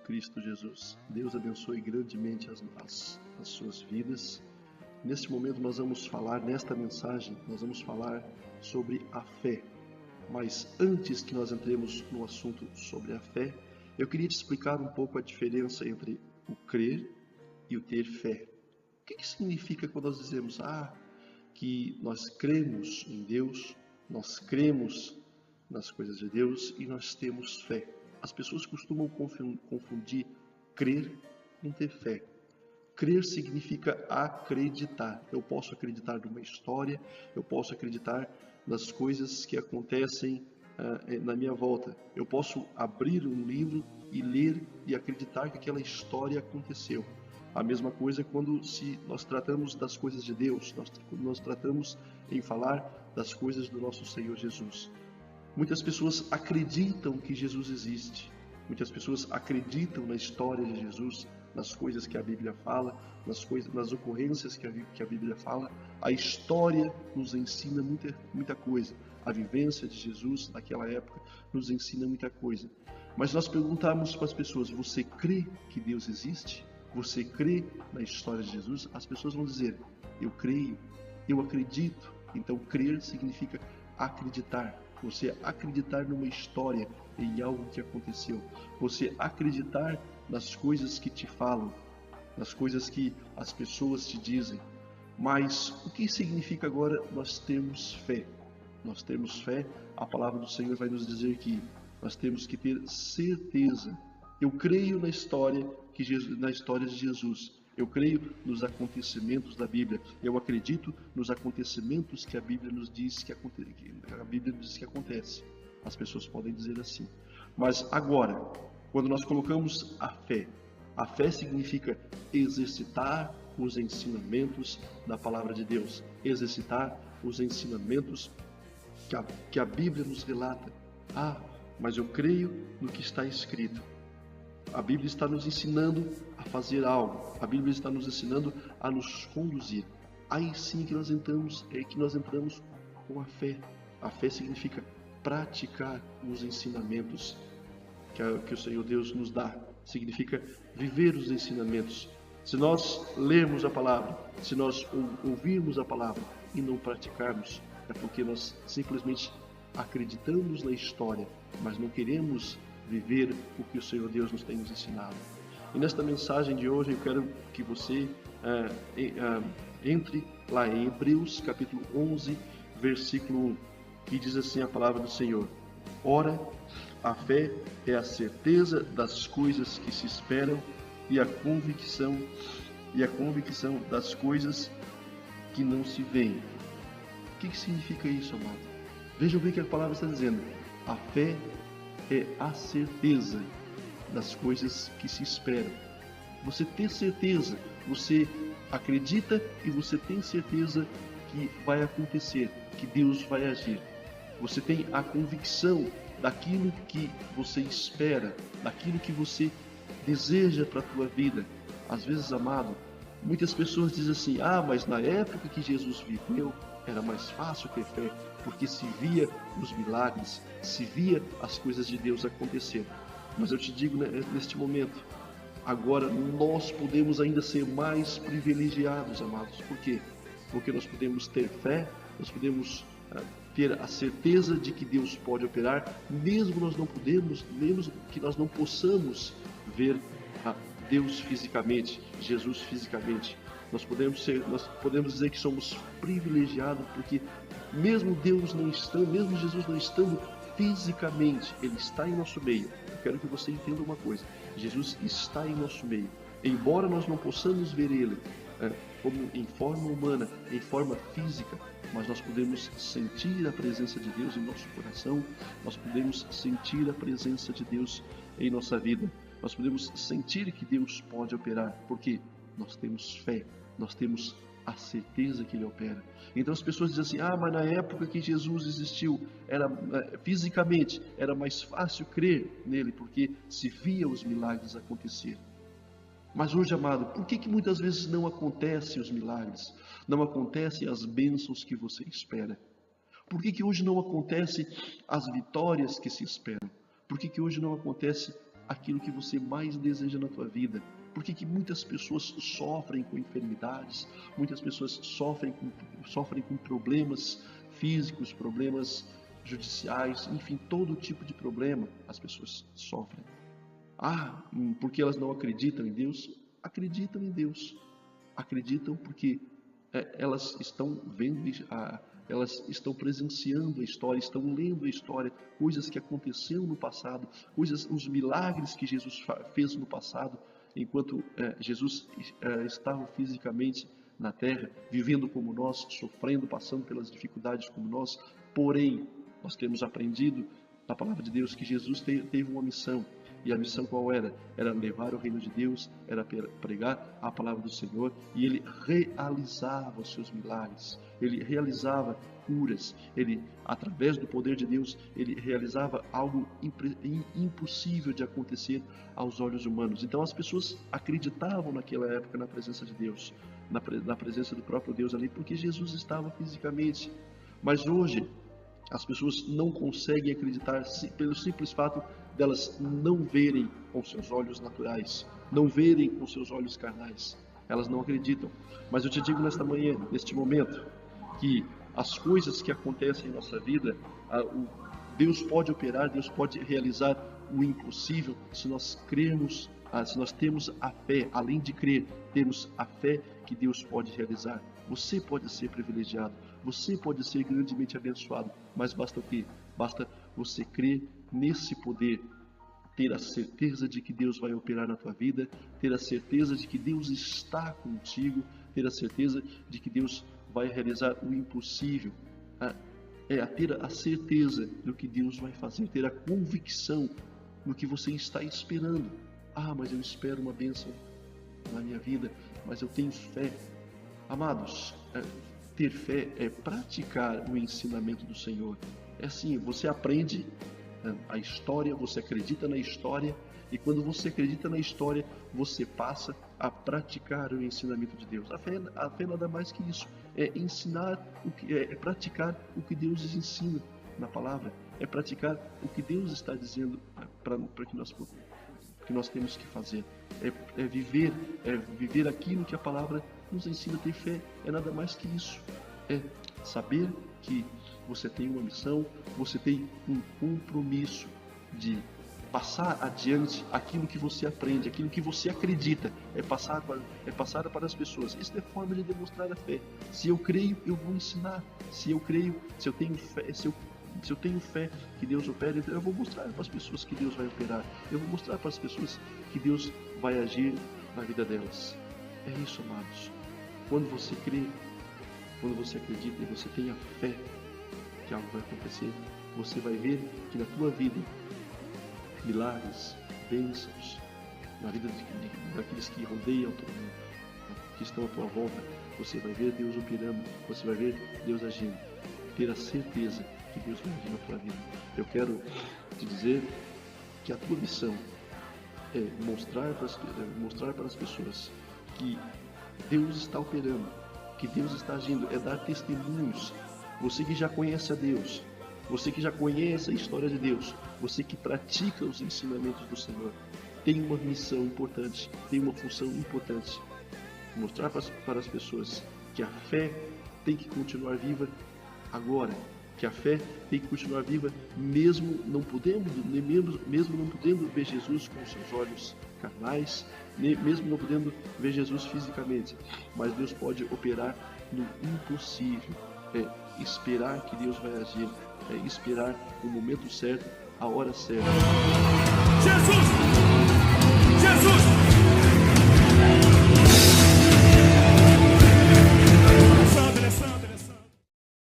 Cristo Jesus. Deus abençoe grandemente as suas vidas. Neste momento nós vamos falar, nesta mensagem, nós vamos falar sobre a fé. Mas antes que nós entremos no assunto sobre a fé, eu queria te explicar um pouco a diferença entre o crer e o ter fé. O que significa quando nós dizemos que nós cremos em Deus, nós cremos nas coisas de Deus e nós temos fé? As pessoas costumam confundir crer com ter fé. Crer significa acreditar. Eu posso acreditar numa história, eu posso acreditar nas coisas que acontecem na minha volta. Eu posso abrir um livro e ler e acreditar que aquela história aconteceu. A mesma coisa quando nós tratamos das coisas de Deus, nós tratamos em falar das coisas do nosso Senhor Jesus. Muitas pessoas acreditam que Jesus existe. Muitas pessoas acreditam na história de Jesus, nas coisas que a Bíblia fala, nas ocorrências que a Bíblia fala. A história nos ensina muita coisa. A vivência de Jesus naquela época nos ensina muita coisa. Mas nós perguntamos para as pessoas: você crê que Deus existe? Você crê na história de Jesus? As pessoas vão dizer: eu creio, eu acredito. Então, crer significa acreditar. Você acreditar numa história, em algo que aconteceu. Você acreditar nas coisas que te falam, nas coisas que as pessoas te dizem. Mas o que significa agora nós termos fé? Nós temos fé, a palavra do Senhor vai nos dizer que nós temos que ter certeza. Eu creio na história de Jesus. Eu creio nos acontecimentos da Bíblia. Eu acredito nos acontecimentos que a Bíblia nos diz que acontece. As pessoas podem dizer assim. Mas agora, quando nós colocamos a fé significa exercitar os ensinamentos da palavra de Deus. Exercitar os ensinamentos que a Bíblia nos relata. Mas eu creio no que está escrito. A Bíblia está nos ensinando a fazer algo. A Bíblia está nos ensinando a nos conduzir. Aí sim que nós entramos com a fé. A fé significa praticar os ensinamentos que o Senhor Deus nos dá. Significa viver os ensinamentos. Se nós lermos a palavra, se nós ouvirmos a palavra e não praticarmos, é porque nós simplesmente acreditamos na história, mas não queremos viver o que o Senhor Deus nos tem nos ensinado. E nesta mensagem de hoje eu quero que você entre lá em Hebreus capítulo 11, versículo 1, que diz assim a palavra do Senhor: ora, a fé é a certeza das coisas que se esperam e a convicção das coisas que não se veem. O que significa isso, amado? Vejam bem o que a palavra está dizendo. A fé é a certeza das coisas que se esperam. Você tem certeza, você acredita e você tem certeza que vai acontecer, que Deus vai agir. Você tem a convicção daquilo que você espera, daquilo que você deseja para a tua vida. Às vezes, amado, muitas pessoas dizem assim: mas na época que Jesus viveu, era mais fácil ter fé, porque se via os milagres, se via as coisas de Deus acontecer. Mas eu te digo, neste momento, agora nós podemos ainda ser mais privilegiados, amados. Por quê? Porque nós podemos ter fé, nós podemos ter a certeza de que Deus pode operar, mesmo que nós não possamos ver Deus fisicamente, Jesus fisicamente. Nós podemos dizer que somos privilegiados porque mesmo Jesus não estando fisicamente, Ele está em nosso meio. Eu quero que você entenda uma coisa: Jesus está em nosso meio. Embora nós não possamos ver Ele como em forma humana, em forma física, mas nós podemos sentir a presença de Deus em nosso coração, nós podemos sentir a presença de Deus em nossa vida, nós podemos sentir que Deus pode operar, porque nós temos fé, nós temos a certeza que Ele opera. Então as pessoas dizem assim: mas na época que Jesus existiu, fisicamente, era mais fácil crer nele, porque se via os milagres acontecer. Mas hoje, amado, por que muitas vezes não acontecem os milagres? Não acontecem as bênçãos que você espera? Por que hoje não acontecem as vitórias que se esperam? Por que hoje não acontecem aquilo que você mais deseja na tua vida. Por que muitas pessoas sofrem com enfermidades, muitas pessoas sofrem com problemas físicos, problemas judiciais, enfim, todo tipo de problema as pessoas sofrem. Porque elas não acreditam em Deus? Acreditam em Deus. Acreditam porque elas estão vendo, elas estão presenciando a história, estão lendo a história, coisas que aconteceram no passado, os milagres que Jesus fez no passado, enquanto Jesus estava fisicamente na terra, vivendo como nós, sofrendo, passando pelas dificuldades como nós. Porém, nós temos aprendido na palavra de Deus que Jesus teve uma missão. E a missão qual era? Era levar o reino de Deus, era pregar a palavra do Senhor, e ele realizava os seus milagres, ele realizava curas, ele, através do poder de Deus, ele realizava algo impossível de acontecer aos olhos humanos. Então as pessoas acreditavam naquela época na presença de Deus, na presença do próprio Deus ali, porque Jesus estava fisicamente. Mas hoje, as pessoas não conseguem acreditar pelo simples fato delas não verem com seus olhos naturais, não verem com seus olhos carnais. Elas não acreditam. Mas eu te digo nesta manhã, neste momento, que as coisas que acontecem em nossa vida, Deus pode operar, Deus pode realizar o impossível se nós crermos, se nós temos a fé, além de crer, temos a fé que Deus pode realizar. Você pode ser privilegiado, você pode ser grandemente abençoado, mas basta o quê? Basta você crer nesse poder, ter a certeza de que Deus vai operar na tua vida, ter a certeza de que Deus está contigo, ter a certeza de que Deus vai realizar o impossível, ter a certeza do que Deus vai fazer, ter a convicção no que você está esperando. Mas eu espero uma bênção na minha vida, mas eu tenho fé. Amados, ter fé é praticar o ensinamento do Senhor. É assim, você aprende a história, você acredita na história, e quando você acredita na história, você passa a praticar o ensinamento de Deus. A fé nada mais que isso, é ensinar, é praticar o que Deus ensina na palavra, é praticar o que Deus está dizendo para que nós temos que fazer, é viver aquilo que a palavra nos ensina a ter fé. É nada mais que isso, é saber que você tem uma missão, você tem um compromisso de passar adiante aquilo que você aprende, aquilo que você acredita, é passar para as pessoas. Isso é forma de demonstrar a fé. Se eu creio, eu vou ensinar. Se eu creio, se eu tenho fé, se eu tenho fé que Deus opera, então eu vou mostrar para as pessoas que Deus vai operar. Eu vou mostrar para as pessoas que Deus vai agir na vida delas. É isso, amados. Quando você crê, quando você acredita e você tem a fé que algo vai acontecer, você vai ver que na tua vida, milagres, bênçãos, na vida daqueles que rodeiam, que estão à tua volta, você vai ver Deus operando, você vai ver Deus agindo. Ter a certeza que Deus vai agir na tua vida. Eu quero te dizer que a tua missão é mostrar para as pessoas que Deus está operando, que Deus está agindo, é dar testemunhos. Você que já conhece a Deus, você que já conhece a história de Deus, você que pratica os ensinamentos do Senhor, tem uma missão importante, tem uma função importante. Mostrar para as pessoas que a fé tem que continuar viva agora, que a fé tem que continuar viva mesmo não podendo ver Jesus com os seus olhos carnais, mesmo não podendo ver Jesus fisicamente, mas Deus pode operar no impossível. É esperar que Deus vai agir, é esperar o momento certo, a hora certa. Jesus! Jesus!